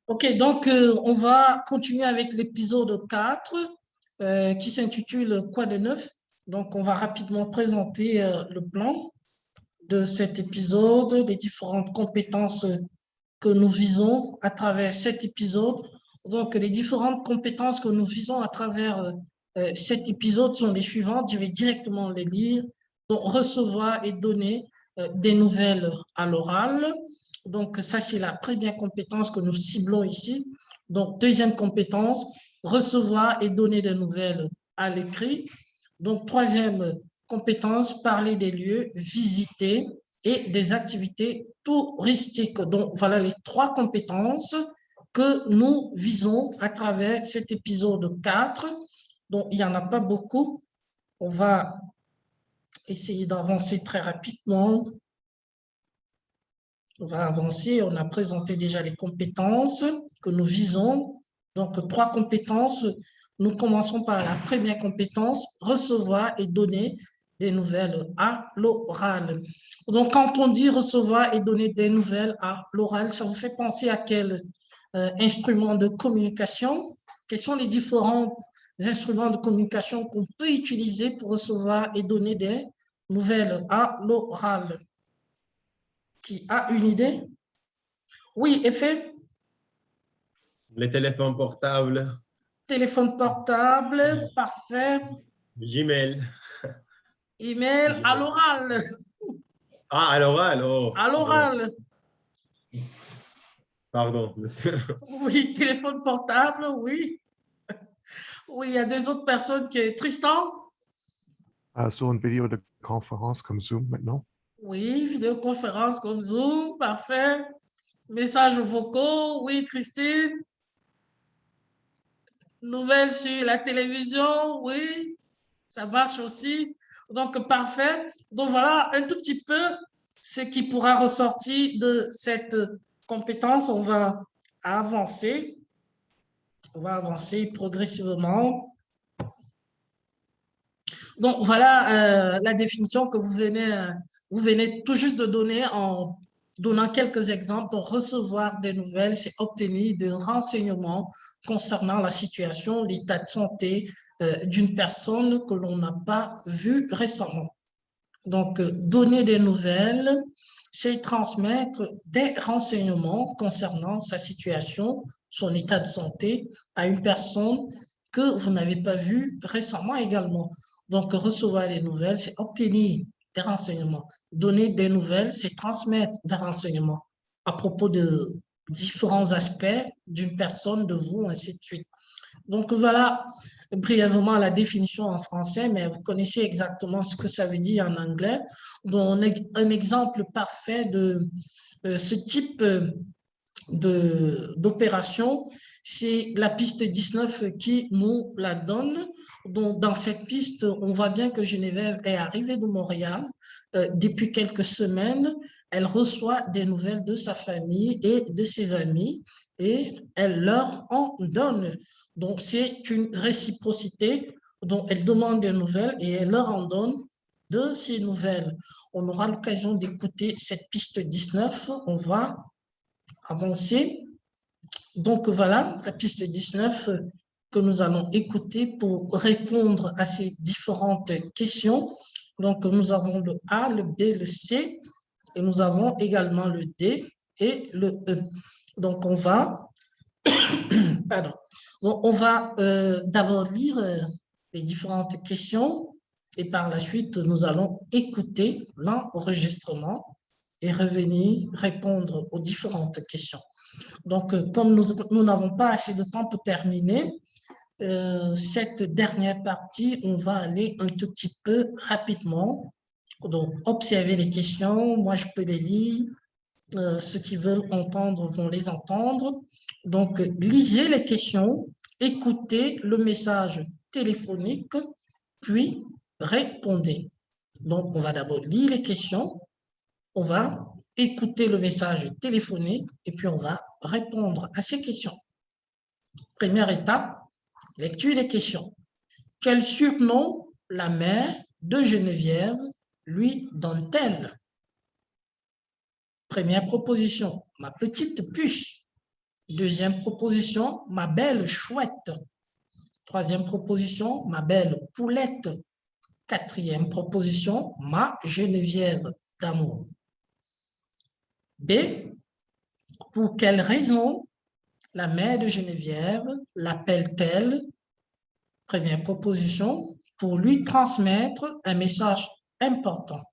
Ok, donc on va continuer avec l'épisode 4 qui s'intitule Quoi de neuf? Donc on va rapidement présenter le plan de cet épisode, les différentes compétences que nous visons à travers cet épisode. Donc les différentes compétences que nous visons à travers cet épisode sont les suivantes. Je vais directement les lire. Donc recevoir et donner des nouvelles à l'oral. Donc, ça, c'est la première compétence que nous ciblons ici. Donc, deuxième compétence, recevoir et donner des nouvelles à l'écrit. Donc, troisième compétence, parler des lieux, visiter et des activités touristiques. Donc, voilà les trois compétences que nous visons à travers cet épisode 4. Donc, il n'y en a pas beaucoup. On va essayer d'avancer très rapidement. On va avancer. On a présenté déjà les compétences que nous visons. Donc, trois compétences. Nous commençons par la première compétence, recevoir et donner des nouvelles à l'oral. Donc, quand on dit recevoir et donner des nouvelles à l'oral, ça vous fait penser à quel instrument de communication? Quels sont les différents instruments de communication qu'on peut utiliser pour recevoir et donner des nouvelles à l'oral? Qui a une idée? Oui, effet. Les téléphones portables. Téléphone portable, parfait. Gmail. Email à Gmail. l'oral. Ah, à l'oral. Oh, À pardon. l'oral. Pardon, monsieur. Oui, téléphone portable, oui. Oui, il y a deux autres personnes qui... Tristan? Sur une vidéo de conférence comme Zoom maintenant. Oui, vidéoconférence comme Zoom, parfait. Messages vocaux, oui, Christine. Nouvelles sur la télévision, oui, ça marche aussi. Donc, parfait. Donc, voilà un tout petit peu ce qui pourra ressortir de cette compétence. On va avancer. On va avancer progressivement. Donc, voilà la définition que vous venez tout juste de donner en donnant quelques exemples. Donc, recevoir des nouvelles, c'est obtenir des renseignements concernant la situation, l'état de santé d'une personne que l'on n'a pas vue récemment. Donc, donner des nouvelles, c'est transmettre des renseignements concernant sa situation, son état de santé à une personne que vous n'avez pas vue récemment également. Donc, recevoir des nouvelles, c'est obtenir des renseignements. Donner des nouvelles, c'est transmettre des renseignements à propos de différents aspects d'une personne, de vous, ainsi de suite. Donc, voilà brièvement la définition en français, mais vous connaissez exactement ce que ça veut dire en anglais. Donc, un exemple parfait de ce type d'opération, c'est la piste 19 qui nous la donne. Donc, dans cette piste, on voit bien que Geneviève est arrivée de Montréal depuis quelques semaines. Elle reçoit des nouvelles de sa famille et de ses amis et elle leur en donne. Donc, c'est une réciprocité. Donc, elle demande des nouvelles et elle leur en donne de ces nouvelles. On aura l'occasion d'écouter cette piste 19. On va avancer. Donc, voilà la piste 19 que nous allons écouter pour répondre à ces différentes questions. Donc, nous avons le A, le B, le C et nous avons également le D et le E. Donc, on va, pardon, donc, on va d'abord lire les différentes questions et par la suite, nous allons écouter l'enregistrement et revenir répondre aux différentes questions. Donc, comme nous n'avons pas assez de temps pour terminer cette dernière partie, on va aller un tout petit peu rapidement. Donc, observez les questions, moi je peux les lire, ceux qui veulent entendre vont les entendre. Donc, lisez les questions, écoutez le message téléphonique, puis répondez. Donc, on va d'abord lire les questions, on va écouter le message téléphonique et puis on va répondre à ces questions. Première étape, lecture des questions. Quel surnom la mère de Geneviève lui donne-t-elle? Première proposition, ma petite puce. Deuxième proposition, ma belle chouette. Troisième proposition, ma belle poulette. Quatrième proposition, ma Geneviève d'amour. B, pour quelle raison la mère de Geneviève l'appelle-t-elle? Première proposition, pour lui transmettre un message important.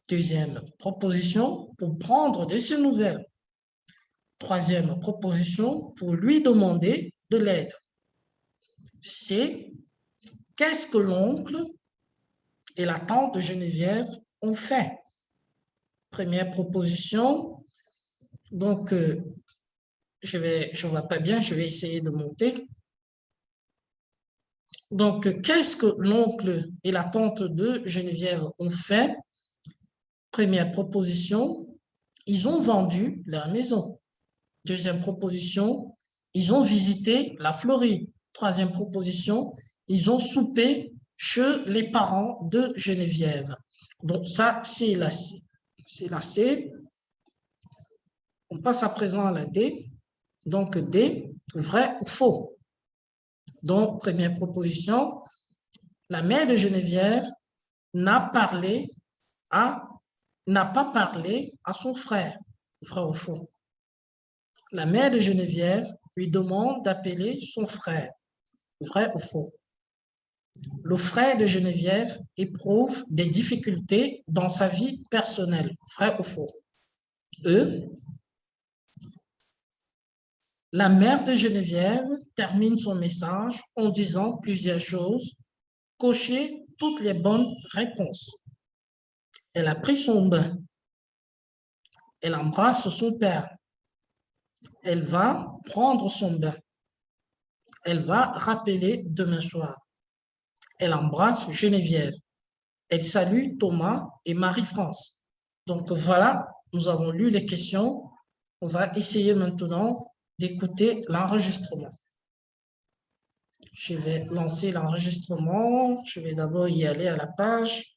Deuxième proposition, pour prendre de ses nouvelles. Troisième proposition, pour lui demander de l'aide. C, qu'est-ce que l'oncle et la tante de Geneviève ont fait? Première proposition, donc je ne vois pas bien, je vais essayer de monter. Donc, qu'est-ce que l'oncle et la tante de Geneviève ont fait? Première proposition, ils ont vendu leur maison. Deuxième proposition, ils ont visité la Floride. Troisième proposition, ils ont soupé chez les parents de Geneviève. Donc ça, c'est la C. C'est la C. On passe à présent à la D. Donc D, vrai ou faux? Donc, première proposition, la mère de Geneviève n'a pas parlé à son frère. Vrai ou faux? La mère de Geneviève lui demande d'appeler son frère. Vrai ou faux? Le frère de Geneviève éprouve des difficultés dans sa vie personnelle. Vrai ou faux? E. La mère de Geneviève termine son message en disant plusieurs choses. Cochez toutes les bonnes réponses. Elle a pris son bain. Elle embrasse son père. Elle va prendre son bain. Elle va rappeler demain soir. Elle embrasse Geneviève. Elle salue Thomas et Marie-France. Donc voilà, nous avons lu les questions. On va essayer maintenant d'écouter l'enregistrement. Je vais lancer l'enregistrement. Je vais d'abord y aller à la page.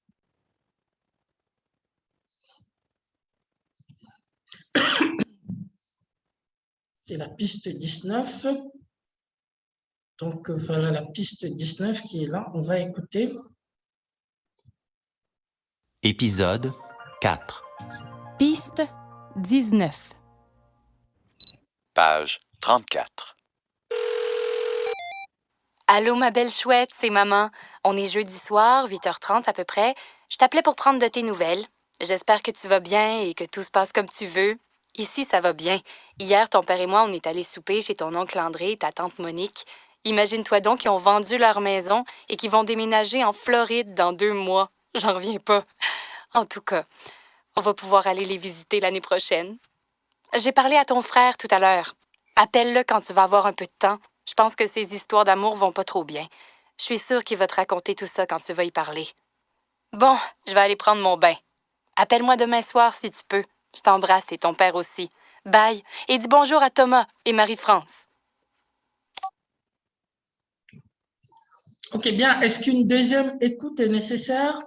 C'est la piste 19. Donc voilà la piste 19 qui est là. On va écouter. Épisode 4. Piste 19. Page 34. Allô, ma belle chouette, c'est maman. On est jeudi soir, 8h30 à peu près. Je t'appelais pour prendre de tes nouvelles. J'espère que tu vas bien et que tout se passe comme tu veux. Ici, ça va bien. Hier, ton père et moi, on est allés souper chez ton oncle André et ta tante Monique. Imagine-toi donc qu'ils ont vendu leur maison et qu'ils vont déménager en Floride dans 2 mois. J'en reviens pas. En tout cas, on va pouvoir aller les visiter l'année prochaine. J'ai parlé à ton frère tout à l'heure. Appelle-le quand tu vas avoir un peu de temps. Je pense que ces histoires d'amour vont pas trop bien. Je suis sûre qu'il va te raconter tout ça quand tu vas y parler. Bon, je vais aller prendre mon bain. Appelle-moi demain soir si tu peux. Je t'embrasse et ton père aussi. Bye. Et dis bonjour à Thomas et Marie-France. Ok, bien. Est-ce qu'une deuxième écoute est nécessaire?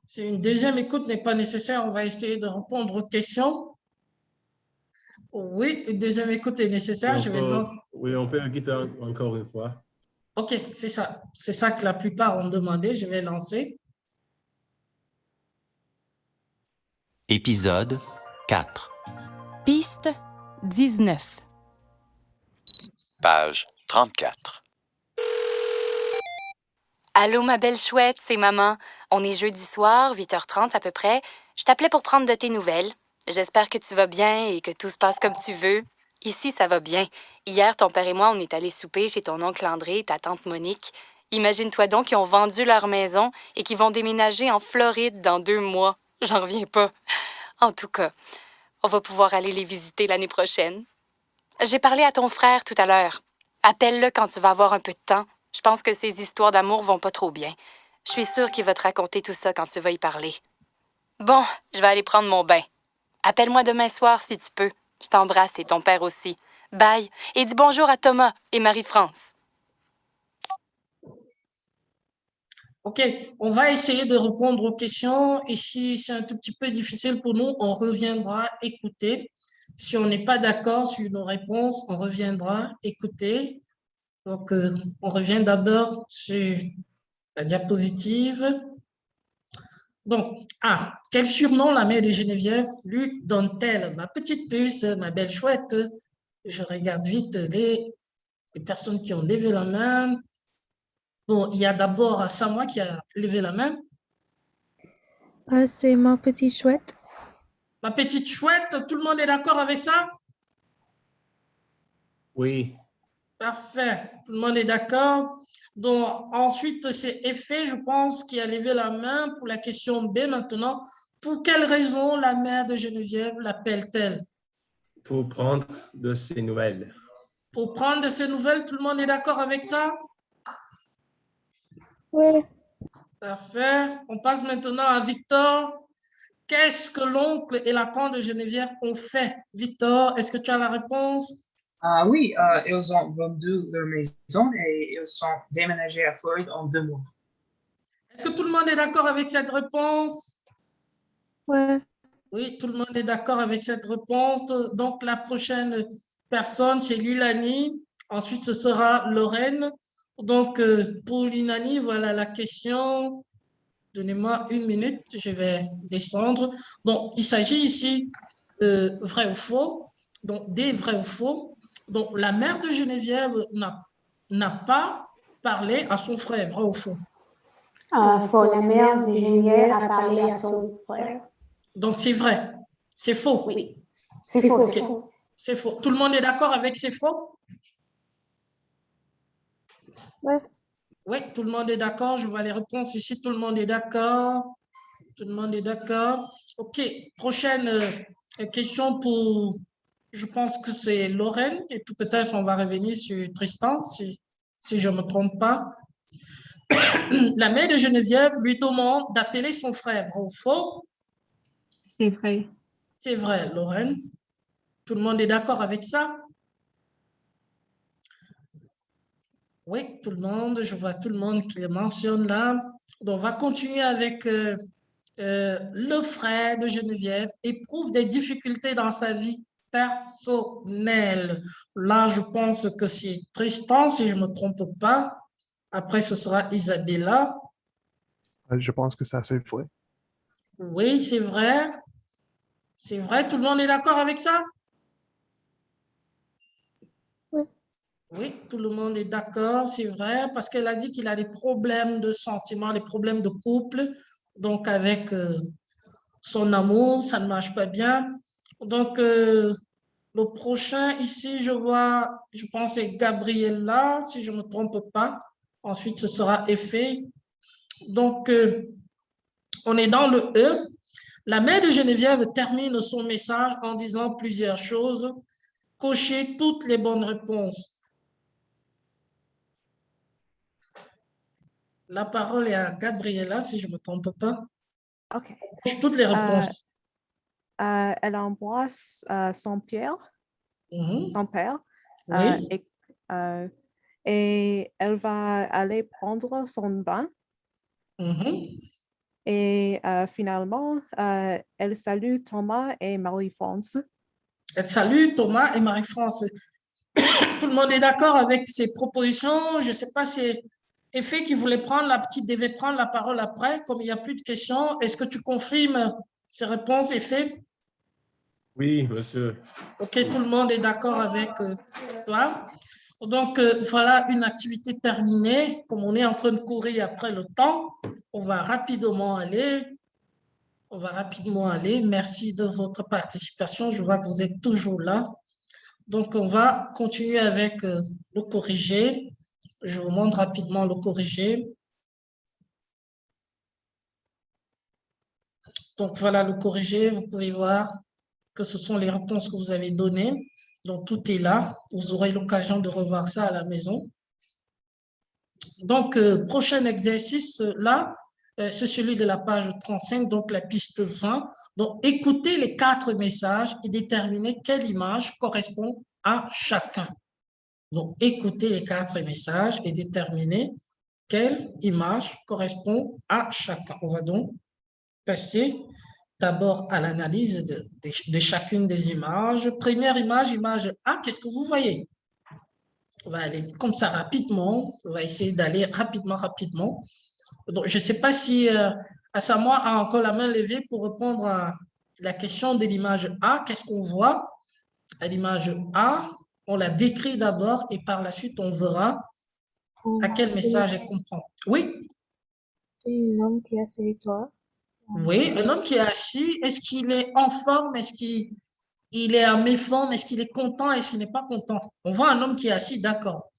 Si une deuxième écoute n'est pas nécessaire, on va essayer de répondre aux questions. Oui, une deuxième écoute est nécessaire. Oui, on peut écouter encore une fois. Ok, c'est ça. C'est ça que la plupart ont demandé. Je vais lancer. Épisode 4. Piste 19. Page 34. Allô, ma belle chouette, c'est maman. On est jeudi soir, 8h30 à peu près. Je t'appelais pour prendre de tes nouvelles. J'espère que tu vas bien et que tout se passe comme tu veux. Ici, ça va bien. Hier, ton père et moi, on est allés souper chez ton oncle André et ta tante Monique. Imagine-toi donc qu'ils ont vendu leur maison et qu'ils vont déménager en Floride dans 2 mois. J'en reviens pas. En tout cas, on va pouvoir aller les visiter l'année prochaine. J'ai parlé à ton frère tout à l'heure. Appelle-le quand tu vas avoir un peu de temps. Je pense que ces histoires d'amour vont pas trop bien. Je suis sûre qu'il va te raconter tout ça quand tu vas y parler. Bon, je vais aller prendre mon bain. Appelle-moi demain soir si tu peux. Je t'embrasse et ton père aussi. Bye. Et dis bonjour à Thomas et Marie-France. Ok, on va essayer de répondre aux questions. Et si c'est un tout petit peu difficile pour nous, on reviendra écouter. Si on n'est pas d'accord sur nos réponses, on reviendra. Écoutez. Donc, on revient d'abord sur la diapositive. Donc, quel surnom la mère de Geneviève lui donne-t-elle? Ma petite puce, ma belle chouette. Je regarde vite les personnes qui ont levé la main. Bon, il y a d'abord Samoa qui a levé la main. C'est ma petite chouette. Ma petite chouette, tout le monde est d'accord avec ça? Oui. Parfait, tout le monde est d'accord. Donc, ensuite, c'est Effet, je pense, qui a levé la main pour la question B maintenant. Pour quelle raison la mère de Geneviève l'appelle-t-elle? Pour prendre de ses nouvelles. Pour prendre de ses nouvelles, tout le monde est d'accord avec ça? Oui. Parfait. On passe maintenant à Victor. Qu'est-ce que l'oncle et la tante de Geneviève ont fait? Victor, est-ce que tu as la réponse? Oui, ils ont vendu leur maison et ils sont déménagés à Floride en 2 mois. Est-ce que tout le monde est d'accord avec cette réponse? Ouais. Oui, tout le monde est d'accord avec cette réponse. Donc, la prochaine personne, c'est Lilani. Ensuite, ce sera Lorraine. Donc, pour Lilani, voilà la question. Donnez-moi 1 minute, je vais descendre. Donc, il s'agit ici de vrai ou faux. Donc, des vrais ou faux. Donc, la mère de Geneviève n'a pas parlé à son frère, vrai ou faux. Faux, la mère de Geneviève a parlé à son frère. Donc, c'est vrai. C'est faux. Oui, c'est faux. Ok. C'est faux. Tout le monde est d'accord avec c'est faux? Ouais. Oui, tout le monde est d'accord. Je vois les réponses ici. Tout le monde est d'accord. Tout le monde est d'accord. OK. Prochaine question pour, je pense que c'est Lorraine. Et puis peut-être on va revenir sur Tristan, si je ne me trompe pas. La mère de Geneviève lui demande d'appeler son frère. Vrai ou faux? C'est vrai. C'est vrai, Lorraine. Tout le monde est d'accord avec ça? Oui, tout le monde. Je vois tout le monde qui le mentionne là. Donc, on va continuer avec le frère de Geneviève éprouve des difficultés dans sa vie personnelle. Là, je pense que c'est Tristan, si je ne me trompe pas. Après, ce sera Isabella. Je pense que ça, c'est vrai. Oui, c'est vrai. C'est vrai, tout le monde est d'accord avec ça? Oui. Oui, tout le monde est d'accord, c'est vrai, parce qu'elle a dit qu'il a des problèmes de sentiments, des problèmes de couple. Donc, avec son amour, ça ne marche pas bien. Donc, le prochain ici, je pense c'est Gabriella, si je ne me trompe pas. Ensuite, ce sera Effet. Donc, on est dans le E. La mère de Geneviève termine son message en disant plusieurs choses. Cochez toutes les bonnes réponses. La parole est à Gabriella, si je ne me trompe pas. OK. Coche toutes les réponses. Elle embrasse son père, son père, Oui. et elle va aller prendre son bain. Et finalement, elle salue Thomas et Marie-France. Elle salue Thomas et Marie-France. Tout le monde est d'accord avec ces propositions. Je ne sais pas si Effet qui qui devait prendre la parole après, comme il n'y a plus de questions. Est-ce que tu confirmes ces réponses, Effet? Oui, monsieur. OK, tout le monde est d'accord avec toi. Donc, voilà une activité terminée. Comme on est en train de courir après le temps, on va rapidement aller. Merci de votre participation. Je vois que vous êtes toujours là. Donc, on va continuer avec le corrigé. Je vous montre rapidement le corrigé. Donc, voilà le corrigé. Vous pouvez voir que ce sont les réponses que vous avez données. Donc, tout est là. Vous aurez l'occasion de revoir ça à la maison. Donc, prochain exercice, là, c'est celui de la page 35, donc la piste 20. Donc, écoutez les 4 messages et déterminez quelle image correspond à chacun. Donc, écoutez les 4 messages et déterminez quelle image correspond à chacun. On va donc passer d'abord à l'analyse de chacune des images. Première image, image A, qu'est-ce que vous voyez? On va aller comme ça rapidement. On va essayer d'aller rapidement. Donc, je ne sais pas si Asamoah a encore la main levée pour répondre à la question de l'image A. Qu'est-ce qu'on voit à l'image A? On la décrit d'abord et par la suite, on verra à quel message elle comprend. Oui? C'est un homme qui est assis toi. Oui, un homme qui est assis, est-ce qu'il est en forme? Est-ce qu'il est en méforme? Est-ce qu'il est content? Est-ce qu'il n'est pas content? On voit un homme qui est assis, d'accord.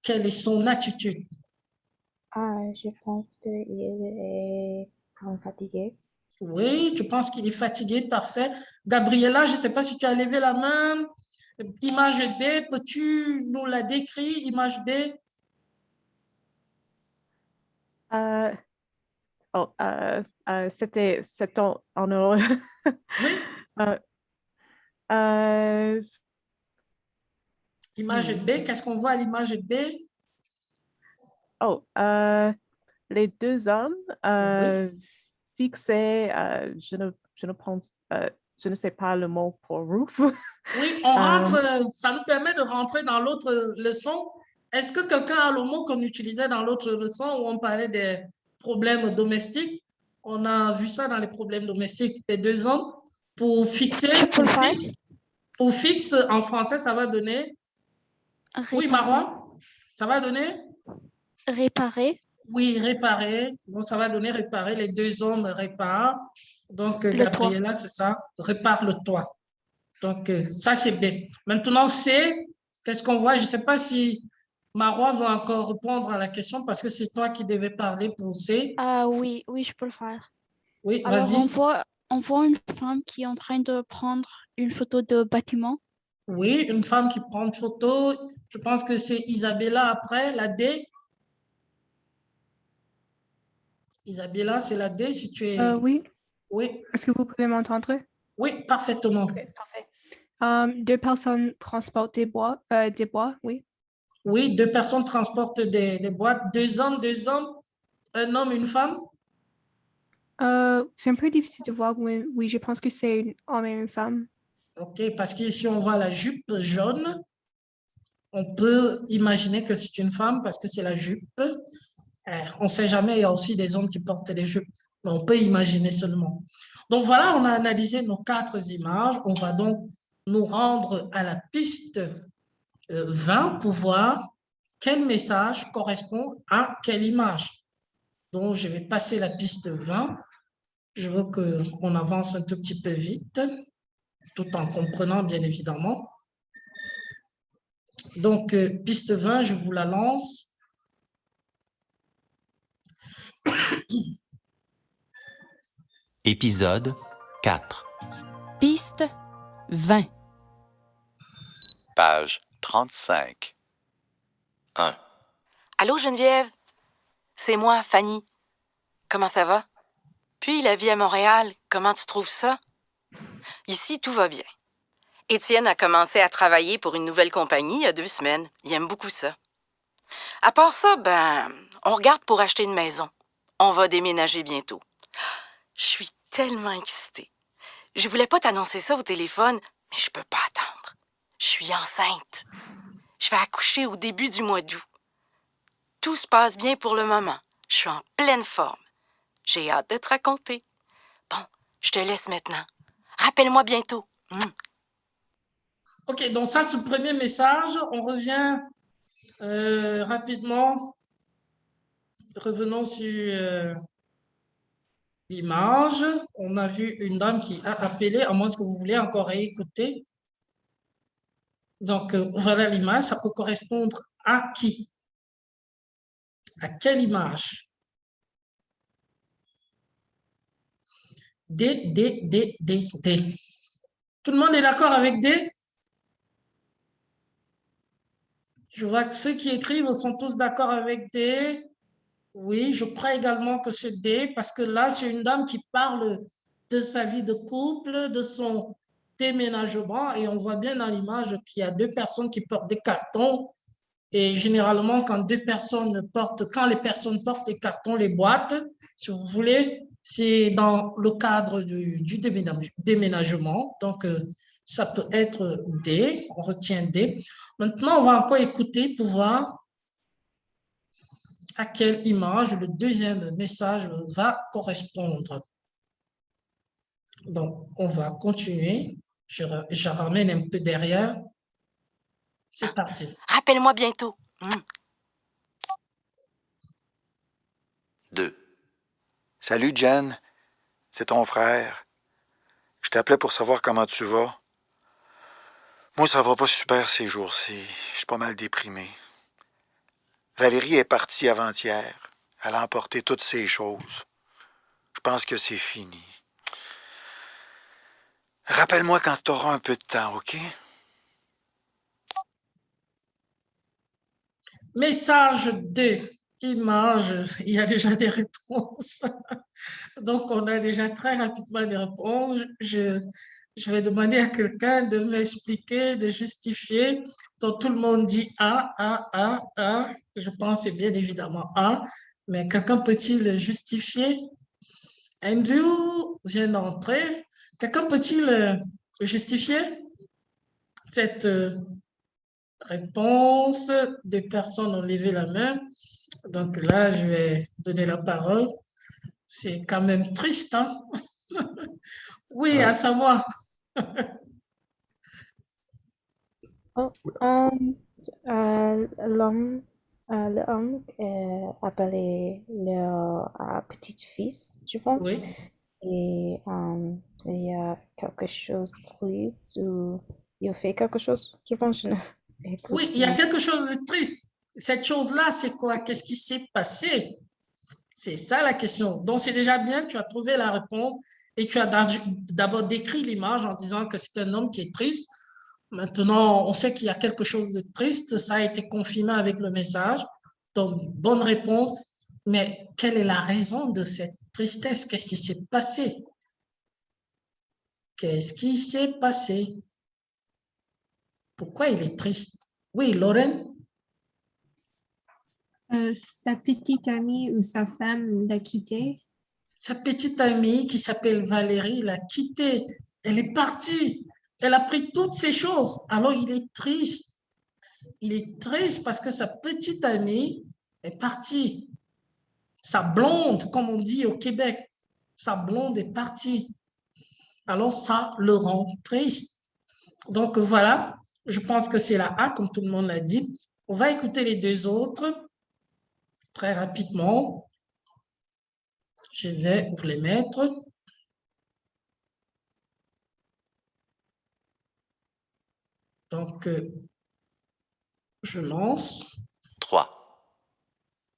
Quelle est son attitude? Je pense qu'il est comme fatigué. Oui, tu penses qu'il est fatigué, parfait. Gabriela, je ne sais pas si tu as levé la main. Image B, peux-tu nous la décrire, image B? C'est en ordre. Oui. Image B, qu'est-ce qu'on voit à l'image B? Les deux hommes fixés, je ne sais pas le mot pour roof. Oui, on rentre, ça nous permet de rentrer dans l'autre leçon. Est-ce que quelqu'un a le mot qu'on utilisait dans l'autre leçon où on parlait des problèmes domestiques? On a vu ça dans les problèmes domestiques. Les deux hommes, pour fixer, pour fixe, en français, ça va donner... Oui, Marois, ça va donner? Réparer. Oui, réparer. Donc, ça va donner réparer. Les deux hommes réparent. Donc, Gabriela, c'est ça. Répare le toit. Donc, ça, c'est bien. Maintenant, C, qu'est-ce qu'on voit? Je ne sais pas si Marois va encore répondre à la question parce que c'est toi qui devais parler pour C. Oui, je peux le faire. Oui, Alors, vas-y. on voit une femme qui est en train de prendre une photo de bâtiment. Oui, une femme qui prend une photo. Je pense que c'est Isabella après, la D. Isabella, c'est la D si tu es... Oui. Oui. Est-ce que vous pouvez m'entendre? Oui, parfaitement. Ok, parfait. Deux personnes transportent des bois, oui. Oui, deux personnes transportent des boîtes. Deux hommes, un homme, une femme. C'est un peu difficile de voir, oui, je pense que c'est un homme et une femme. OK, parce qu'ici, on voit la jupe jaune. On peut imaginer que c'est une femme parce que c'est la jupe. On ne sait jamais, il y a aussi des hommes qui portent des jupes, mais on peut imaginer seulement. Donc voilà, on a analysé nos 4 images. On va donc nous rendre à la piste 20 pour voir quel message correspond à quelle image. Donc, je vais passer la piste 20. Je veux qu'on avance un tout petit peu vite, tout en comprenant, bien évidemment. Donc, piste 20, je vous la lance. Épisode 4. Piste 20. Page 35. 1. Allô, Geneviève? C'est moi, Fanny. Comment ça va? Puis la vie à Montréal, comment tu trouves ça? Ici, tout va bien. Étienne a commencé à travailler pour une nouvelle compagnie il y a 2 semaines. Il aime beaucoup ça. À part ça, on regarde pour acheter une maison. On va déménager bientôt. Je suis tellement excitée. Je voulais pas t'annoncer ça au téléphone, mais je peux pas attendre. Je suis enceinte. Je vais accoucher au début du mois d'août. Tout se passe bien pour le moment. Je suis en pleine forme. J'ai hâte de te raconter. Bon, je te laisse maintenant. Rappelle-moi bientôt. OK, donc ça, c'est le premier message. On revient rapidement. Revenons sur l'image. On a vu une dame qui a appelé, à moins que vous voulez encore réécouter. Donc, voilà l'image. Ça peut correspondre à qui? À quelle image? D. Tout le monde est d'accord avec D? Je vois que ceux qui écrivent sont tous d'accord avec D. Oui, je crois également que c'est D, parce que là, c'est une dame qui parle de sa vie de couple, de son déménagement, et on voit bien dans l'image qu'il y a 2 personnes qui portent des cartons. Et généralement, quand les personnes portent des cartons, les boîtes, si vous voulez, c'est dans le cadre du déménagement. Donc, ça peut être D, on retient D. Maintenant, on va encore écouter pour voir à quelle image le deuxième message va correspondre. Donc, on va continuer. Je ramène un peu derrière. C'est parti. Rappelle-moi bientôt. 2. Salut Jen, c'est ton frère. Je t'appelais pour savoir comment tu vas. Moi, ça va pas super ces jours-ci. Je suis pas mal déprimé. Valérie est partie avant-hier. Elle a emporté toutes ses choses. Je pense que c'est fini. Rappelle-moi quand tu auras un peu de temps, OK? Message 2, image, il y a déjà des réponses. Donc, on a déjà très rapidement des réponses. Je vais demander à quelqu'un de m'expliquer, de justifier. Donc, tout le monde dit A, A, A, A. Je pense que c'est bien évidemment A. Mais quelqu'un peut-il justifier? Andrew vient d'entrer. Quelqu'un peut-il justifier cette réponse? Des personnes ont levé la main. Donc là, je vais donner la parole. C'est quand même triste, hein? Oui, à savoir. Oh, l'homme appelé leur petit-fils, je pense. Oui. Et il y a quelque chose de triste ou il fait quelque chose, je pense. Oui, il y a quelque chose de triste. Cette chose-là, c'est quoi? Qu'est-ce qui s'est passé? C'est ça la question. Donc, c'est déjà bien, tu as trouvé la réponse et tu as d'abord décrit l'image en disant que c'est un homme qui est triste. Maintenant, on sait qu'il y a quelque chose de triste. Ça a été confirmé avec le message. Donc, bonne réponse. Mais quelle est la raison de cette tristesse? Qu'est-ce qui s'est passé? Qu'est-ce qui s'est passé? Pourquoi il est triste? Oui, Lorraine? Sa petite amie ou sa femme l'a quitté. Sa petite amie qui s'appelle Valérie l'a quitté. Elle est partie. Elle a pris toutes ces choses. Alors, il est triste. Il est triste parce que sa petite amie est partie. Sa blonde, comme on dit au Québec, sa blonde est partie. Alors, ça le rend triste. Donc, voilà, je pense que c'est la A, comme tout le monde l'a dit. On va écouter les deux autres très rapidement. Je vais vous les mettre. Donc, je lance. 3.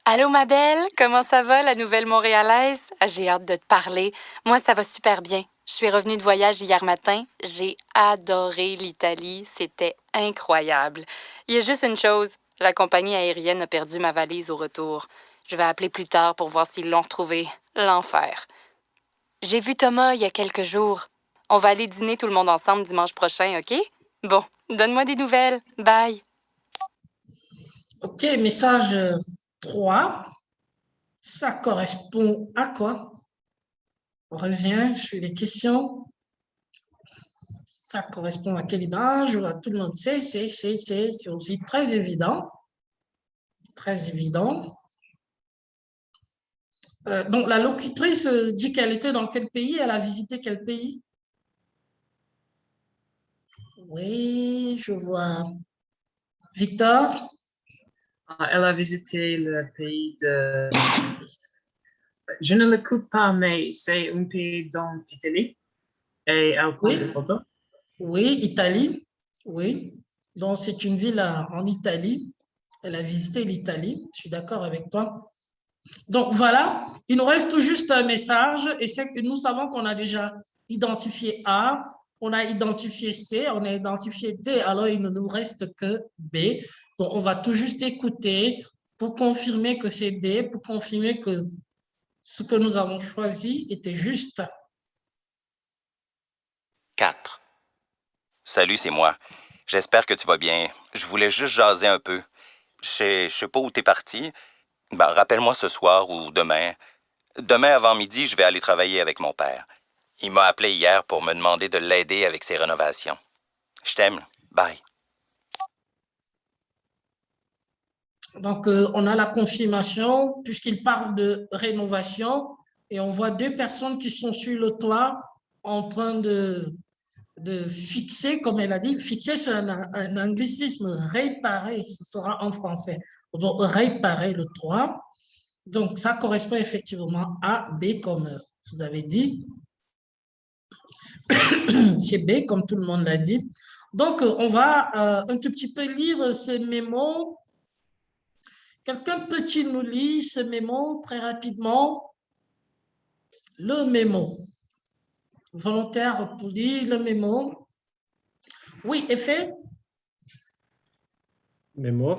Allô, ma belle, comment ça va, la nouvelle montréalaise? Ah, j'ai hâte de te parler. Moi, ça va super bien. Je suis revenue de voyage hier matin. J'ai adoré l'Italie. C'était incroyable. Il y a juste une chose. La compagnie aérienne a perdu ma valise au retour. Je vais appeler plus tard pour voir s'ils l'ont retrouvée. L'enfer. J'ai vu Thomas il y a quelques jours. On va aller dîner tout le monde ensemble dimanche prochain, OK? Bon, donne-moi des nouvelles. Bye. OK, message 3. Ça correspond à quoi? On revient sur les questions. Ça correspond à quelle image? Tout le monde sait, c'est aussi très évident. Très évident. Donc, la locutrice dit qu'elle était dans quel pays? Elle a visité quel pays? Oui, je vois. Victor? Elle a visité le pays de... Je ne le coupe pas, mais c'est un pays dans l'Italie. Et elle prend des photos. Oui, Italie. Oui. Donc, c'est une ville en Italie. Elle a visité l'Italie. Je suis d'accord avec toi. Donc, voilà. Il nous reste tout juste un message. Et c'est que nous savons qu'on a déjà identifié A, on a identifié C, on a identifié D. Alors, il ne nous reste que B. Donc, on va tout juste écouter pour confirmer que c'est D, pour confirmer que ce que nous avons choisi était juste. 4. Salut, c'est moi. J'espère que tu vas bien. Je voulais juste jaser un peu. Je sais pas où t'es parti. Ben, rappelle-moi ce soir ou demain. Demain avant midi, je vais aller travailler avec mon père. Il m'a appelé hier pour me demander de l'aider avec ses rénovations. Je t'aime. Bye. Donc, on a la confirmation, puisqu'il parle de rénovation, et on voit deux personnes qui sont sur le toit en train de fixer, comme elle a dit. Fixer, c'est un anglicisme. Réparer, ce sera en français. Donc, réparer le toit. Donc, ça correspond effectivement à B, comme vous avez dit. C'est B, comme tout le monde l'a dit. Donc, on va un tout petit peu lire ce mémo. Quelqu'un peut-il nous lire ce mémo très rapidement? Le mémo. Volontaire pour lire le mémo. Oui, effet? Mémo.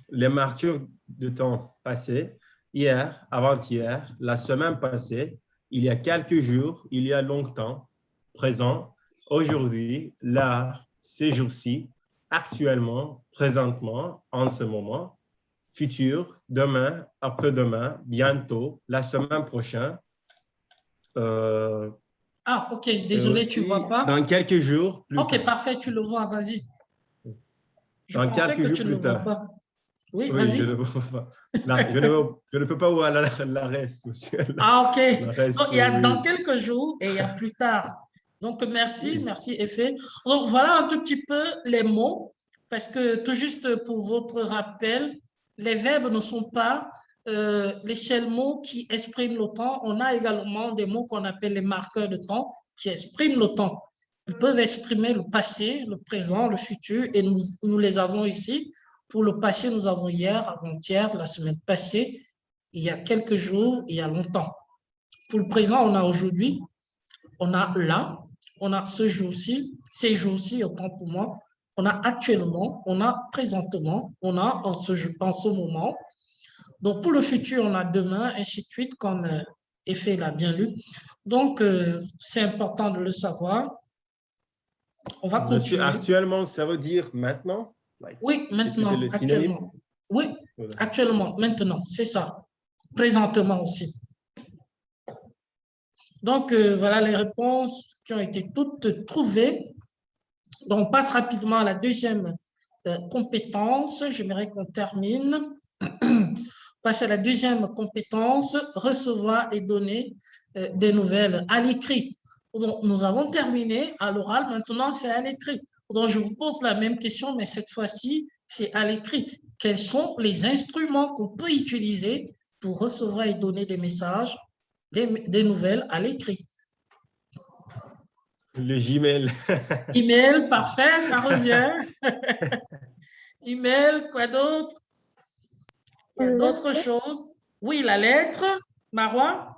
Les marqueurs de temps passé, hier, avant-hier, la semaine passée, il y a quelques jours, il y a longtemps, présent, aujourd'hui, là, ces jours-ci, actuellement, présentement, en ce moment, futur, demain, après-demain, bientôt, la semaine prochaine. Ah, ok, désolé, aussi, tu ne vois pas. Dans quelques jours. Ok, parfait, tu le vois, vas-y. Je Dans pensais quelques que jours tu ne le plus vois tard. pas. Oui, Oui, vas-y. je ne vois pas. Je ne peux pas voir la reste, monsieur. Ah, ok. La reste, Donc, il y a oui. dans quelques jours et il y a plus tard. Donc, merci, merci, Effet. Donc, voilà un tout petit peu les mots, parce que tout juste pour votre rappel, les verbes ne sont pas les seuls mots qui expriment le temps. On a également des mots qu'on appelle les marqueurs de temps qui expriment le temps. Ils peuvent exprimer le passé, le présent, le futur, et nous les avons ici. Pour le passé, nous avons hier, avant-hier, la semaine passée, il y a quelques jours, il y a longtemps. Pour le présent, on a aujourd'hui, on a là, on a ce jour-ci, ces jours-ci, autant pour moi, on a actuellement, on a présentement, on a en ce moment. Donc, pour le futur, on a demain, ainsi de suite, comme Effet l'a bien lu. Donc, c'est important de le savoir. On va Monsieur, continuer. actuellement, ça veut dire maintenant? Oui, maintenant, Est-ce que c'est le synonyme? actuellement. Oui, Voilà. actuellement, maintenant, c'est ça. Présentement aussi. Donc, voilà les réponses qui ont été toutes trouvées. Donc, on passe rapidement à la deuxième compétence. J'aimerais qu'on termine. Passe à la deuxième compétence, recevoir et donner des nouvelles à l'écrit. Donc, nous avons terminé à l'oral, maintenant c'est à l'écrit. Donc, je vous pose la même question, mais cette fois-ci, c'est à l'écrit. Quels sont les instruments qu'on peut utiliser pour recevoir et donner des messages, des nouvelles à l'écrit? Le Gmail. Email, parfait, ça revient. Email, quoi d'autre? Il y a d'autres choses. Oui, la lettre. Marois?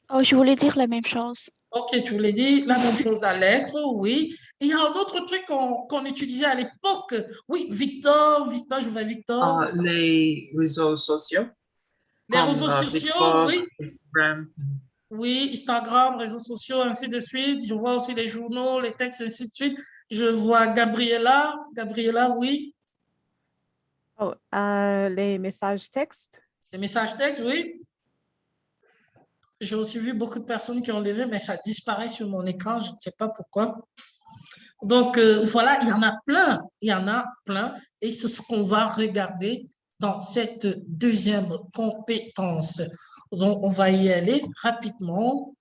Oh, je voulais dire la même chose. Ok, tu voulais dire la même chose, la lettre, oui. Il y a un autre truc qu'on utilisait à l'époque. Oui, Victor, je vois Victor. Les réseaux sociaux. Les réseaux sociaux, TikTok, oui. Instagram. Oui, Instagram, réseaux sociaux, ainsi de suite. Je vois aussi les journaux, les textes, ainsi de suite. Je vois Gabriela. Gabriela, oui. Oh, les messages textes. Les messages textes, oui. J'ai aussi vu beaucoup de personnes qui ont levé, mais ça disparaît sur mon écran. Je ne sais pas pourquoi. Donc, voilà, il y en a plein. Il y en a plein. Et c'est ce qu'on va regarder dans cette deuxième compétence. Donc, on va y aller rapidement.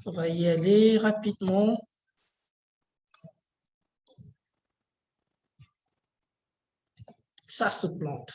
On va y aller rapidement. Ça se plante.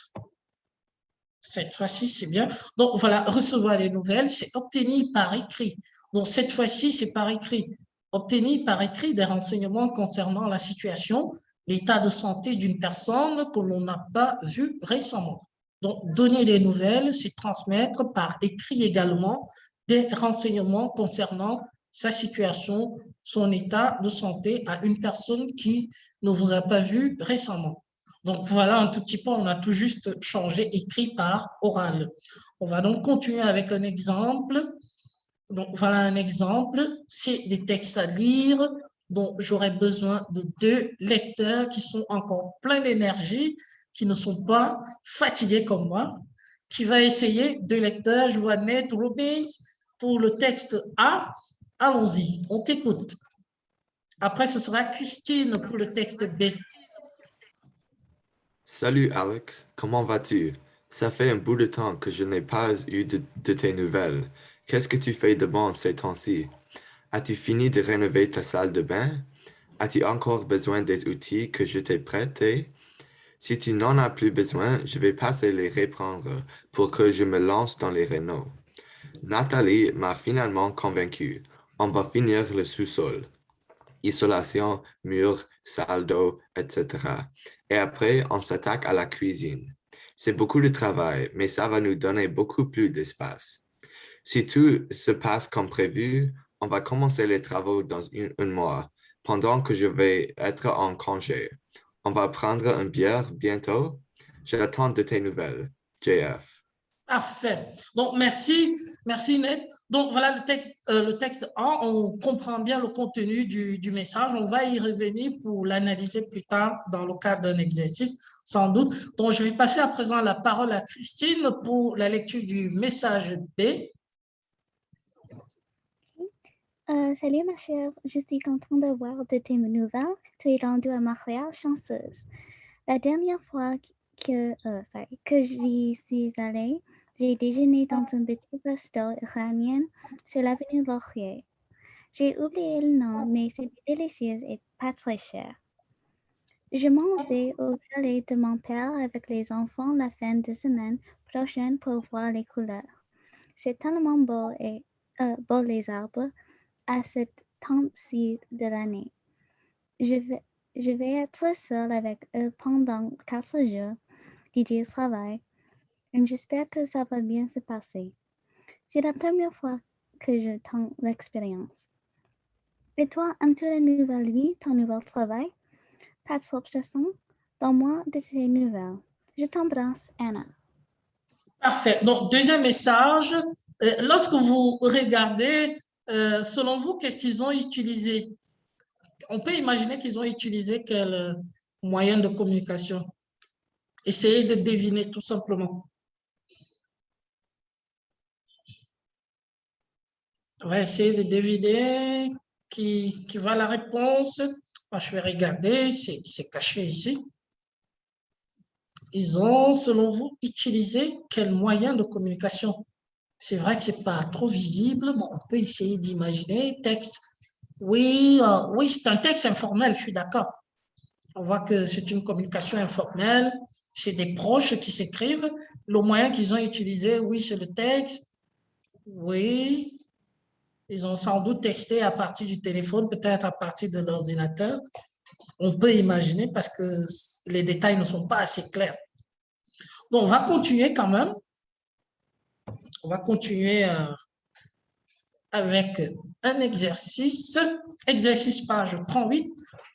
Cette fois-ci, c'est bien. Donc, voilà, recevoir les nouvelles, c'est obtenir par écrit. Donc, cette fois-ci, c'est par écrit. Obtenir par écrit des renseignements concernant la situation, l'état de santé d'une personne que l'on n'a pas vue récemment. Donc, donner des nouvelles, c'est transmettre par écrit également des renseignements concernant sa situation, son état de santé à une personne qui ne vous a pas vu récemment. Donc, voilà un tout petit peu, on a tout juste changé écrit par oral. On va donc continuer avec un exemple. Donc, voilà un exemple. C'est des textes à lire. Donc, j'aurais besoin de 2 lecteurs qui sont encore pleins d'énergie, qui ne sont pas fatigués comme moi, qui va essayer? Deux lecteurs, je vois Ned Robbins pour le texte A. Allons-y, on t'écoute. Après, ce sera Christine pour le texte B. Salut Alex, comment vas-tu? Ça fait un bout de temps que je n'ai pas eu de tes nouvelles. Qu'est-ce que tu fais de bon ces temps-ci? As-tu fini de rénover ta salle de bain? As-tu encore besoin des outils que je t'ai prêtés? Si tu n'en as plus besoin, je vais passer les reprendre pour que je me lance dans les rénaux. Nathalie m'a finalement convaincu. On va finir le sous-sol. Isolation, murs, salle d'eau, etc. Et après, on s'attaque à la cuisine. C'est beaucoup de travail, mais ça va nous donner beaucoup plus d'espace. Si tout se passe comme prévu, on va commencer les travaux dans un mois, pendant que je vais être en congé. On va prendre une bière bientôt. J'attends de tes nouvelles. JF. Parfait. Donc, merci Ned. Donc, voilà le texte A. On comprend bien le contenu du message. On va y revenir pour l'analyser plus tard dans le cadre d'un exercice, sans doute. Donc, je vais passer à présent la parole à Christine pour la lecture du message B. Salut ma chère, je suis contente de voir de tes nouvelles. Tu es rendue à Montréal chanceuse. La dernière fois que j'y suis allée, j'ai déjeuné dans un petit resto iranien sur l'avenue Laurier. J'ai oublié le nom, mais c'est délicieux et pas très cher. Je m'en vais au chalet de mon père avec les enfants la fin de semaine prochaine pour voir les couleurs. C'est tellement beau et beau les arbres à cette temps-ci de l'année. Je vais être seule avec eux pendant 4 jours du travail. Et j'espère que ça va bien se passer. C'est la première fois que je tente l'expérience. Et toi, aimes-tu la nouvelle vie, ton nouvel travail? Pas trop stressant? Donne-moi de tes nouvelles. Je t'embrasse, Anna. Parfait. Donc, deuxième message. Lorsque vous regardez, selon vous, qu'est-ce qu'ils ont utilisé? On peut imaginer qu'ils ont utilisé quel moyen de communication? Essayez de deviner tout simplement. On va essayer de deviner qui va la réponse. Moi, je vais regarder, c'est caché ici. Ils ont, selon vous, utilisé quel moyen de communication? C'est vrai que ce n'est pas trop visible, mais on peut essayer d'imaginer. Texte, oui, oui, c'est un texte informel, je suis d'accord. On voit que c'est une communication informelle, c'est des proches qui s'écrivent. Le moyen qu'ils ont utilisé, oui, c'est le texte. Oui, ils ont sans doute texté à partir du téléphone, peut-être à partir de l'ordinateur. On peut imaginer parce que les détails ne sont pas assez clairs. Donc, on va continuer quand même. On va continuer avec un exercice. Exercice page 38.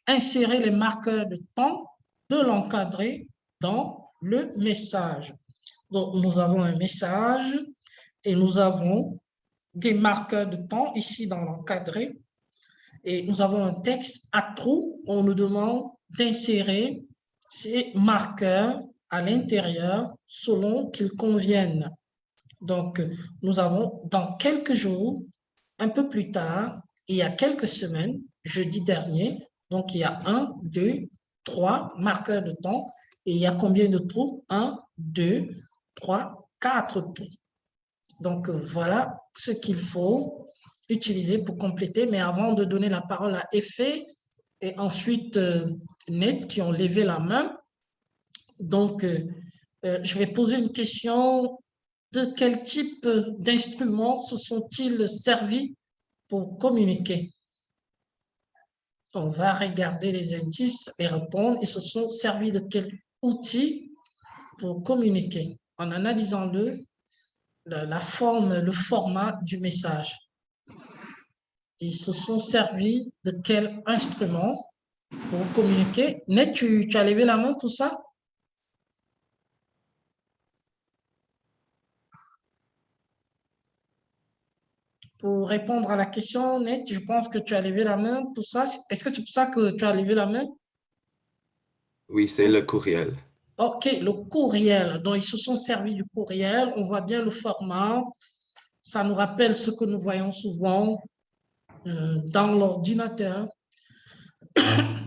Insérer les marqueurs de temps de l'encadré dans le message. Donc, nous avons un message et nous avons des marqueurs de temps ici dans l'encadré. Et nous avons un texte à trous. On nous demande d'insérer ces marqueurs à l'intérieur selon qu'ils conviennent. Donc, nous avons dans quelques jours, un peu plus tard, il y a quelques semaines, jeudi dernier, donc il y a 1, 2, 3 marqueurs de temps. Et il y a combien de trous? 1, 2, 3, 4 trous. Donc, voilà ce qu'il faut utiliser pour compléter. Mais avant de donner la parole à Effet et ensuite Ned qui ont levé la main, donc, je vais poser une question. De quel type d'instruments se sont-ils servis pour communiquer? On va regarder les indices et répondre. Ils se sont servis de quel outil pour communiquer? En analysant la forme, le format du message. Ils se sont servis de quel instrument pour communiquer? Ned, tu as levé la main pour ça? Pour répondre à la question, Ned, je pense que tu as levé la main pour ça. Est-ce que c'est pour ça que tu as levé la main? Oui, c'est le courriel. OK, le courriel. Donc, ils se sont servis du courriel. On voit bien le format. Ça nous rappelle ce que nous voyons souvent dans l'ordinateur.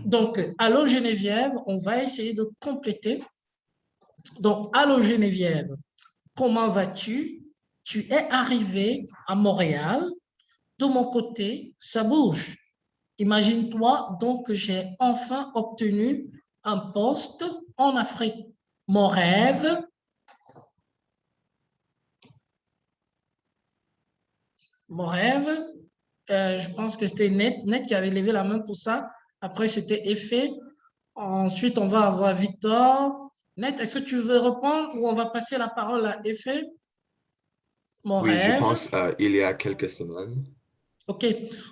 Donc, allô Geneviève, on va essayer de compléter. Donc, allô Geneviève, comment vas-tu? Tu es arrivée à Montréal. De mon côté, ça bouge. Imagine-toi donc que j'ai enfin obtenu un poste en Afrique. Mon rêve, je pense que c'était Net qui avait levé la main pour ça. Après, c'était Effet. Ensuite, on va avoir Victor. Net, est-ce que tu veux répondre ou on va passer la parole à Effet? Mon Oui, je rêve. pense il y a quelques semaines. OK.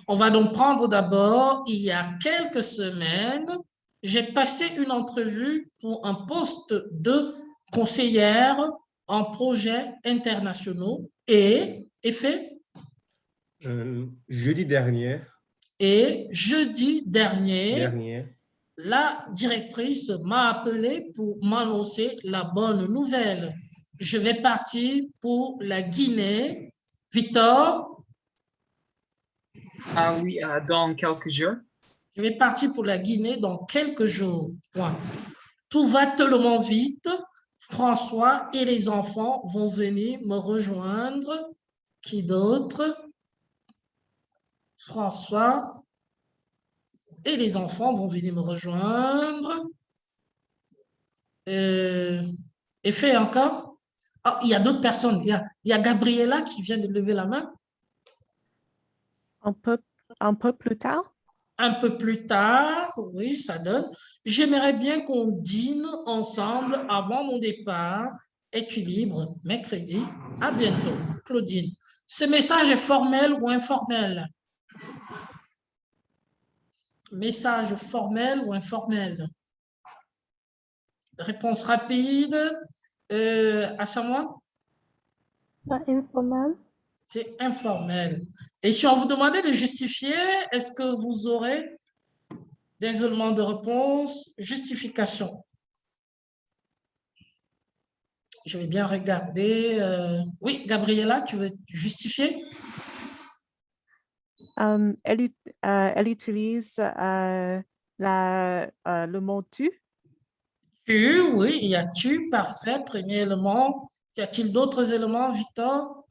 On va donc prendre d'abord, il y a quelques semaines, j'ai passé une entrevue pour un poste de conseillère en projets internationaux et Effet. Jeudi dernier, Et jeudi dernier, la directrice m'a appelé pour m'annoncer la bonne nouvelle. Je vais partir pour la Guinée. Victor? Ah oui, dans quelques jours. Je vais partir pour la Guinée dans quelques jours. Point. Tout va tellement vite. François et les enfants vont venir me rejoindre. Qui d'autre? François et les enfants vont venir me rejoindre. Effet encore? Ah, il y a d'autres personnes. Il y a Gabriela qui vient de lever la main. Un peu plus tard? Un peu plus tard, oui, ça donne. J'aimerais bien qu'on dîne ensemble avant mon départ. Es-tu libre mercredi? À bientôt, Claudine. Ce message est formel ou informel? Message formel ou informel? Réponse rapide. À Samoa? Informel. C'est informel. Et si on vous demandait de justifier, est-ce que vous aurez des éléments de réponse? Justification. Je vais bien regarder. Oui, Gabriela, tu veux justifier? Elle utilise le mot tu. Tu, oui, il y a tu, parfait, premier élément. Y a-t-il d'autres éléments, Victor?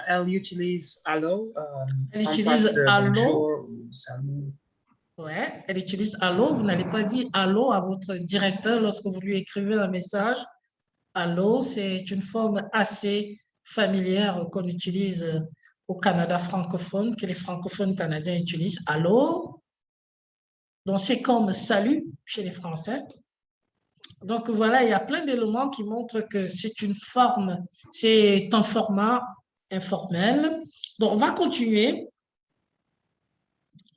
Elle utilise allô. Elle en utilise place de allô. bonjour ou salut. Ouais, elle utilise allô. Vous n'allez pas dire allô à votre directeur lorsque vous lui écrivez un message. Allô, c'est une forme assez familière qu'on utilise au Canada francophone, que les francophones canadiens utilisent. Allô? Donc, c'est comme salut chez les Français. Donc, voilà, il y a plein d'éléments qui montrent que c'est une forme, c'est un format informel. Donc, on va continuer.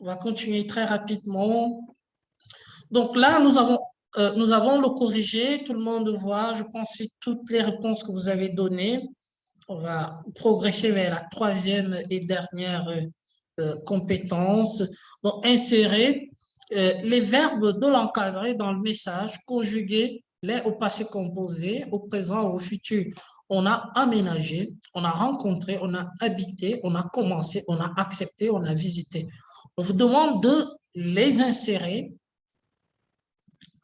On va continuer très rapidement. Donc là, nous avons le corrigé. Tout le monde voit, je pense, c'est toutes les réponses que vous avez données. On va progresser vers la troisième et dernière compétence. Donc, insérer les verbes de l'encadré dans le message, conjuguer les au passé composé, au présent ou au futur. On a aménagé, on a rencontré, on a habité, on a commencé, on a accepté, on a visité. On vous demande de les insérer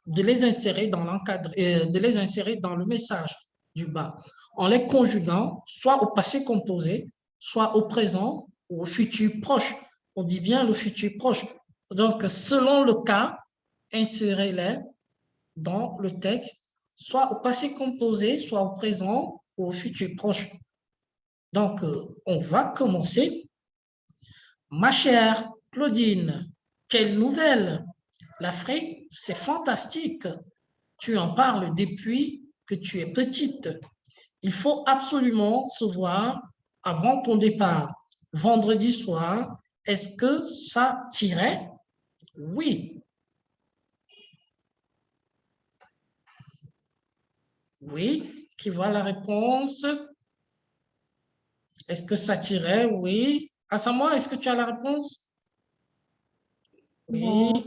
dans l'encadre, de les insérer dans le message du bas, en les conjuguant soit au passé composé, soit au présent ou au futur proche. On dit bien le futur proche. Donc, selon le cas, insérez-les dans le texte, soit au passé composé, soit au présent ou au futur proche. Donc, on va commencer. Ma chère Claudine, quelle nouvelle! L'Afrique, c'est fantastique. Tu en parles depuis que tu es petite. Il faut absolument se voir avant ton départ. Vendredi soir, est-ce que ça t'irait? Oui. Oui. Qui voit la réponse? Est-ce que ça t'irait? Oui. Asama, est-ce que tu as la réponse? Oui. Non.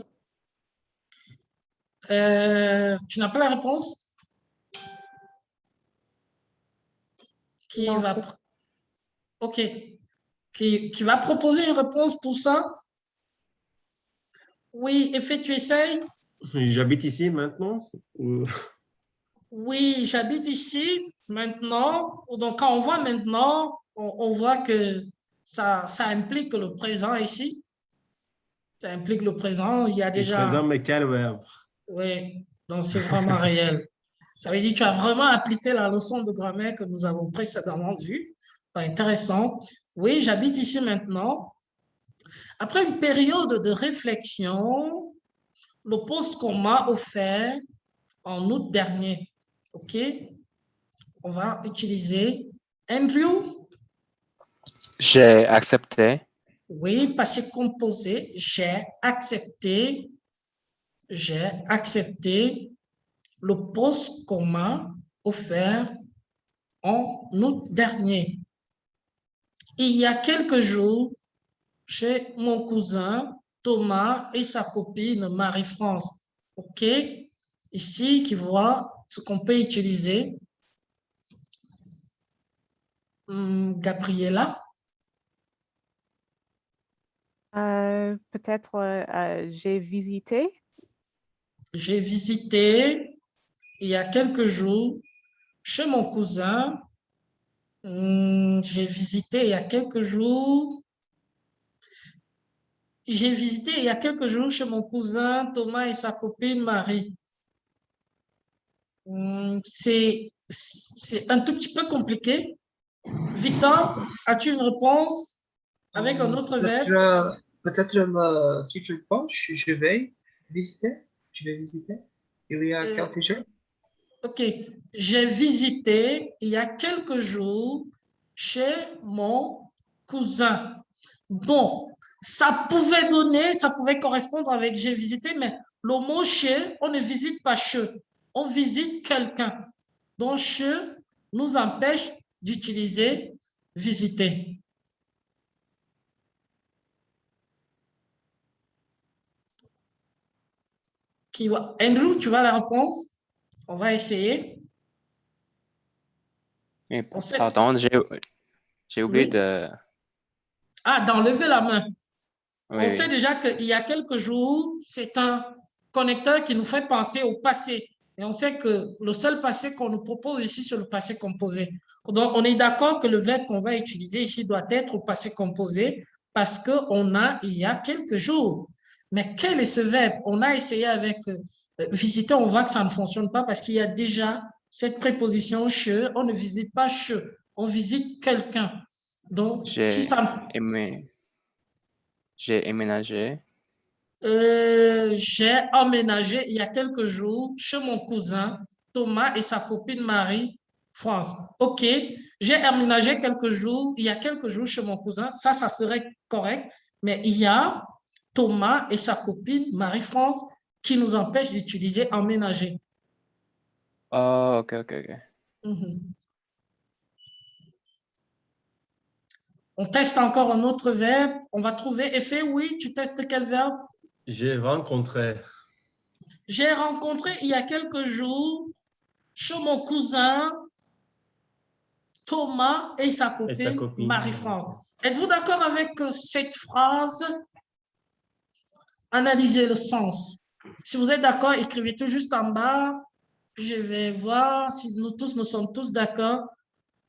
Tu n'as pas la réponse? Qui Non, va... c'est- OK. Qui va proposer une réponse pour ça? Oui, Effet, tu essayes? J'habite ici maintenant. Oui, j'habite ici maintenant. Donc, quand on voit maintenant, on voit que ça implique le présent ici. Ça implique le présent. Il y a Le déjà... présent, mais quel verbe? Oui, donc c'est vraiment réel. Ça veut dire que tu as vraiment appliqué la leçon de grammaire que nous avons précédemment vue. Intéressant. Oui, j'habite ici maintenant. Après une période de réflexion, le poste qu'on m'a offert en août dernier. OK? On va utiliser Andrew. J'ai accepté. Oui, passé composé. J'ai accepté. J'ai accepté le poste qu'on m'a offert en août dernier. Il y a quelques jours, chez mon cousin Thomas et sa copine Marie-France. OK? Ici, qui voit ce qu'on peut utiliser. Gabriela. Peut-être j'ai visité. J'ai visité il y a quelques jours chez mon cousin. J'ai visité il y a quelques jours. J'ai visité il y a quelques jours chez mon cousin Thomas et sa copine Marie. C'est un tout petit peu compliqué. Victor, as-tu une réponse avec un autre verbe? Peut-être le futur proche, je vais visiter. Je vais visiter. Il y a quelques jours. OK. J'ai visité il y a quelques jours chez mon cousin. Bon, ça pouvait correspondre avec j'ai visité, mais le mot chez, on ne visite pas chez. On visite quelqu'un. Donc, chez nous empêche d'utiliser visiter. Andrew, tu as la réponse? On va essayer. Mais pardon, j'ai oublié Oui. de... Ah, d'enlever la main. Oui, On sait déjà qu'il y a quelques jours, c'est un connecteur qui nous fait penser au passé. Et on sait que le seul passé qu'on nous propose ici, c'est le passé composé. Donc, on est d'accord que le verbe qu'on va utiliser ici doit être au passé composé parce qu'on a il y a quelques jours. Mais quel est ce verbe? On a essayé avec visiter, on voit que ça ne fonctionne pas parce qu'il y a déjà cette préposition che. On ne visite pas che, on visite quelqu'un. Donc, si ça j'ai emménagé. J'ai emménagé il y a quelques jours chez mon cousin Thomas et sa copine Marie-France. OK. J'ai emménagé il y a quelques jours chez mon cousin. Ça serait correct. Mais il y a Thomas et sa copine Marie-France qui nous empêchent d'utiliser emménager. Oh, OK. On teste encore un autre verbe. On va trouver effet. Oui, tu testes quel verbe? J'ai rencontré. J'ai rencontré il y a quelques jours chez mon cousin Thomas et sa copine Marie-France. Êtes-vous d'accord avec cette phrase? Analysez le sens. Si vous êtes d'accord, écrivez tout juste en bas. Je vais voir si nous sommes tous d'accord.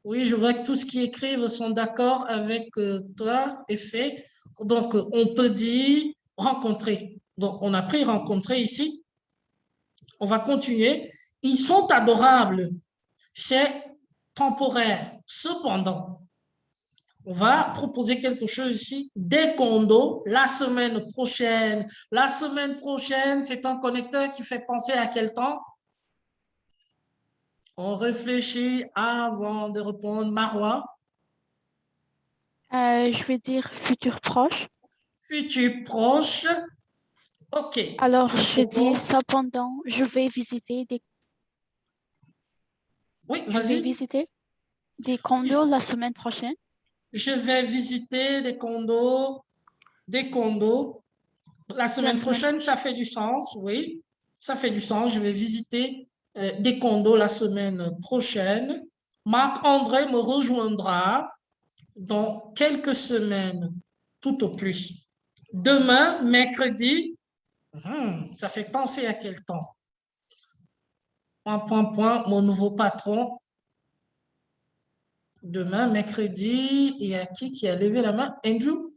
Oui, je vois que tous qui écrivent sont d'accord avec toi, effet. Donc, on peut dire rencontrer. Donc, on a pris rencontrer ici. On va continuer. Ils sont adorables. C'est temporaire. Cependant, on va proposer quelque chose ici. Des condos la semaine prochaine. La semaine prochaine, c'est un connecteur qui fait penser à quel temps? On réfléchit avant de répondre. Marois? Je vais dire futur proche. Futur proche. OK. Alors, je dis cependant, je vais visiter des... Oui, je vais visiter des condos la semaine prochaine. Je vais visiter des condos la semaine prochaine, ça fait du sens, oui. ça fait du sens. Je vais visiter des condos la semaine prochaine. Marc-André me rejoindra dans quelques semaines, tout au plus. Demain, mercredi, ça fait penser à quel temps? Mon nouveau patron. Demain, mercredi, il y a qui a levé la main? Andrew?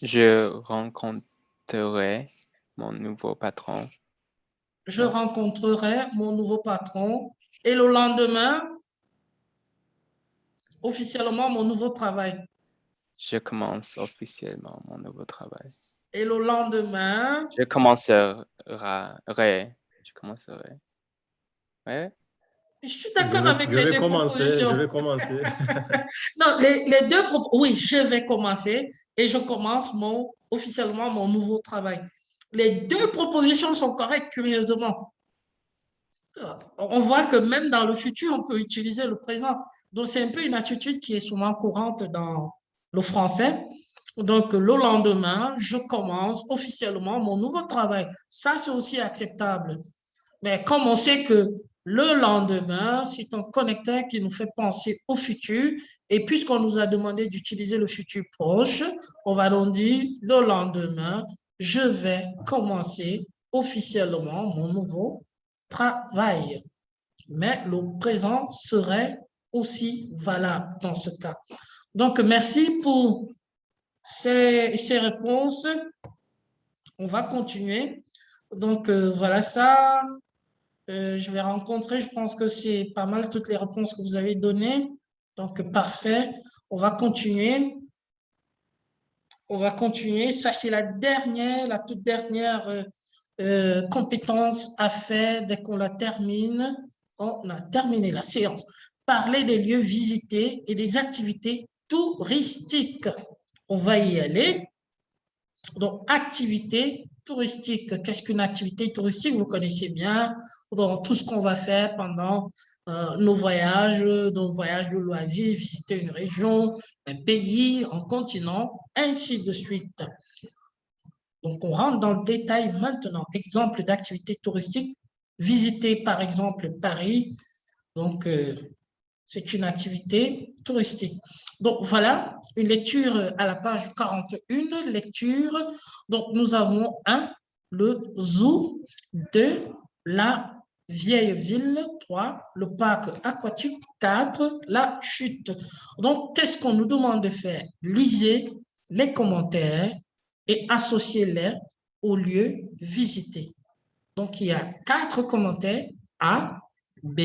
Je rencontrerai mon nouveau patron. Je rencontrerai mon nouveau patron. Et le lendemain, officiellement, mon nouveau travail. Je commence officiellement mon nouveau travail. Et le lendemain, Je commencerai. Ouais. je suis d'accord avec les deux propositions. Je vais commencer. Non, les deux propositions. Oui, je vais commencer et je commence officiellement mon nouveau travail. Les deux propositions sont correctes, curieusement. On voit que même dans le futur, on peut utiliser le présent. Donc, c'est un peu une attitude qui est souvent courante dans le français. Donc, le lendemain, je commence officiellement mon nouveau travail. Ça, c'est aussi acceptable. Mais comme on sait que le lendemain, c'est un connecteur qui nous fait penser au futur, et puisqu'on nous a demandé d'utiliser le futur proche, on va donc dire le lendemain, je vais commencer officiellement mon nouveau travail. Mais le présent serait aussi valable dans ce cas. Donc, merci pour ces réponses. On va continuer. Donc, voilà ça. Je vais rencontrer, je pense que c'est pas mal toutes les réponses que vous avez données. Donc, parfait. On va continuer. On va continuer. Ça, c'est la toute dernière compétence à faire dès qu'on la termine. On a terminé la séance. Parler des lieux visités et des activités touristiques. On va y aller. Donc, activité touristique. Qu'est-ce qu'une activité touristique? Vous connaissez bien donc, tout ce qu'on va faire pendant nos voyages de loisirs, visiter une région, un pays, un continent, ainsi de suite. Donc, on rentre dans le détail maintenant. Exemple d'activité touristique, visiter par exemple Paris. Donc, c'est une activité touristique. Donc, voilà, une lecture à la page 41, lecture. Donc, nous avons 1, le zoo, 2, la vieille ville, 3, le parc aquatique, 4, la chute. Donc, qu'est-ce qu'on nous demande de faire? Lisez les commentaires et associez-les au lieu visité. Donc, il y a 4 commentaires, A, B,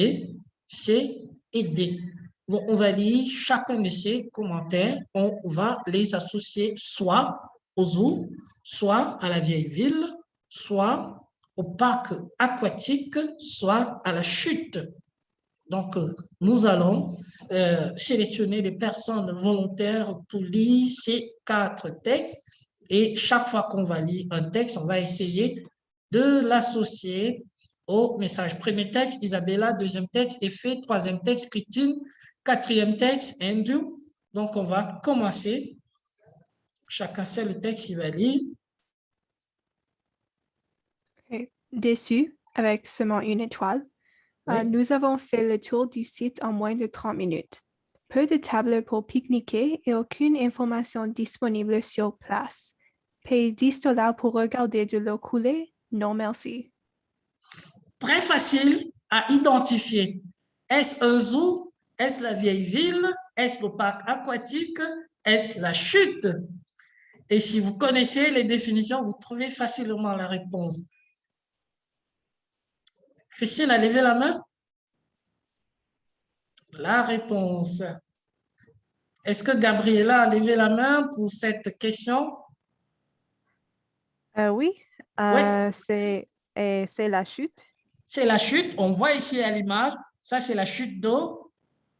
C et D. Donc, on va lire chacun de ces commentaires. On va les associer soit au zoo, soit à la vieille ville, soit au parc aquatique, soit à la chute. Donc, nous allons sélectionner des personnes volontaires pour lire ces 4 textes. Et chaque fois qu'on va lire un texte, on va essayer de l'associer au message. Premier texte, Isabella. Deuxième texte, Effet. Troisième texte, Christine. Quatrième texte, Andrew. Donc, on va commencer. Chacun sait le texte qu'il va lire. Okay. Déçu, avec seulement une étoile. Oui. Nous avons fait le tour du site en moins de 30 minutes. Peu de tables pour pique-niquer et aucune information disponible sur place. Paye 10 $ pour regarder de l'eau couler? Non, merci. Très facile à identifier. Est-ce un zoo? Est-ce la vieille ville? Est-ce le parc aquatique? Est-ce la chute? Et si vous connaissez les définitions, vous trouvez facilement la réponse. Christine a levé la main? La réponse. Est-ce que Gabriela a levé la main pour cette question? Oui, Oui. c'est la chute. C'est la chute. On voit ici à l'image, ça c'est la chute d'eau.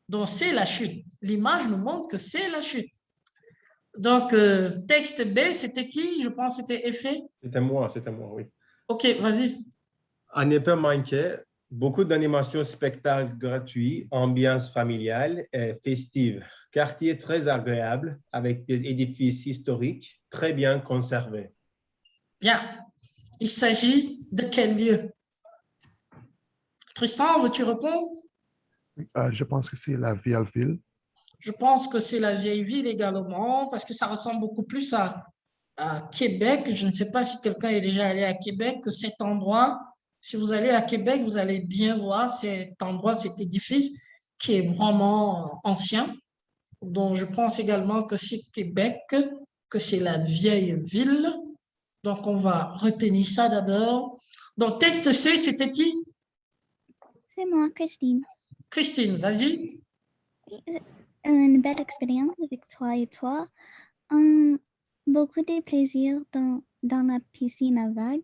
Donc c'est la chute. L'image nous montre que c'est la chute. Donc, texte B, c'était qui? Je pense que c'était Effet. C'était moi, oui. OK, vas-y. À ne pas manquer, beaucoup d'animations spectacles gratuits, ambiance familiale et festive. Quartier très agréable avec des édifices historiques très bien conservés. Bien. il s'agit de quel lieu? Tristan, veux-tu répondre? Je pense que c'est la vieille ville. Je pense que c'est la vieille ville également, parce que ça ressemble beaucoup plus à Québec. Je ne sais pas si quelqu'un est déjà allé à Québec, que cet endroit, si vous allez à Québec, vous allez bien voir cet endroit, cet édifice qui est vraiment ancien. Donc, je pense également que c'est Québec, que c'est la vieille ville. Donc, on va retenir ça d'abord. Donc, texte C, c'était qui? C'est moi, Christine. Christine, vas-y. Une belle expérience avec toi et toi. Beaucoup de plaisir dans la piscine à vagues.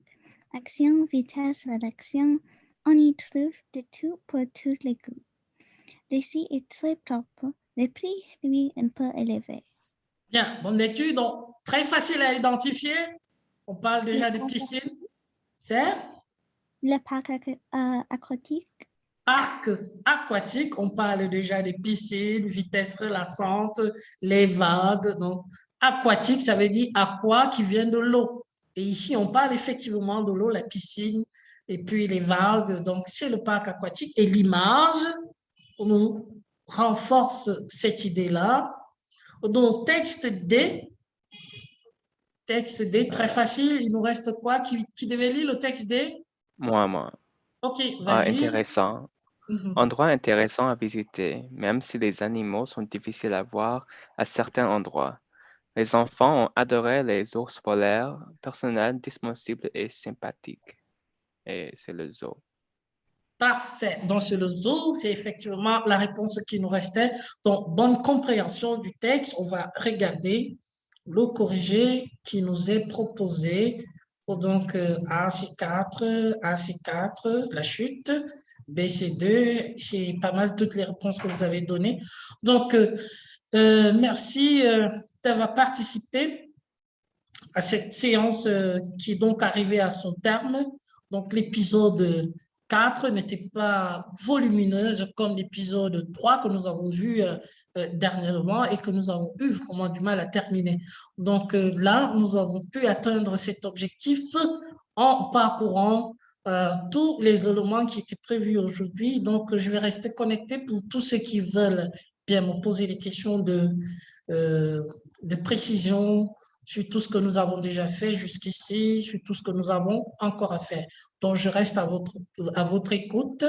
Action, vitesse, rédaction. On y trouve de tout pour tous les goûts. L'ici est très propre. Le prix, lui, un peu élevé. Bien, bonne lecture. Donc, très facile à identifier. On parle déjà de piscine. C'est? Le parc aquatique. Parc aquatique, on parle déjà des piscines, vitesse relaxante, les vagues. Donc, aquatique, ça veut dire aqua qui vient de l'eau. Et ici, on parle effectivement de l'eau, la piscine, et puis les vagues. Donc, c'est le parc aquatique. Et l'image nous renforce cette idée-là. Donc, texte D, très facile. Il nous reste quoi? Qui devait lire le texte D? Moi. OK, vas-y. Intéressant. Endroit intéressant à visiter, même si les animaux sont difficiles à voir à certains endroits. Les enfants ont adoré les ours polaires, personnels, disponibles et sympathiques. Et c'est le zoo. Parfait. Donc, c'est le zoo, c'est effectivement la réponse qui nous restait. Donc, bonne compréhension du texte. On va regarder le corrigé qui nous est proposé. Donc, A, c'est 4, A, c'est 4, la chute. B, c'est 2. C'est pas mal toutes les réponses que vous avez données. Donc, merci d'avoir participé à cette séance qui est donc arrivée à son terme. Donc, l'épisode 4 n'était pas volumineuse comme l'épisode 3 que nous avons vu dernièrement et que nous avons eu vraiment du mal à terminer. Donc là, nous avons pu atteindre cet objectif en parcourant tous les éléments qui étaient prévus aujourd'hui. Donc, je vais rester connecté pour tous ceux qui veulent bien me poser des questions de précision sur tout ce que nous avons déjà fait jusqu'ici, sur tout ce que nous avons encore à faire. Donc, je reste à votre écoute.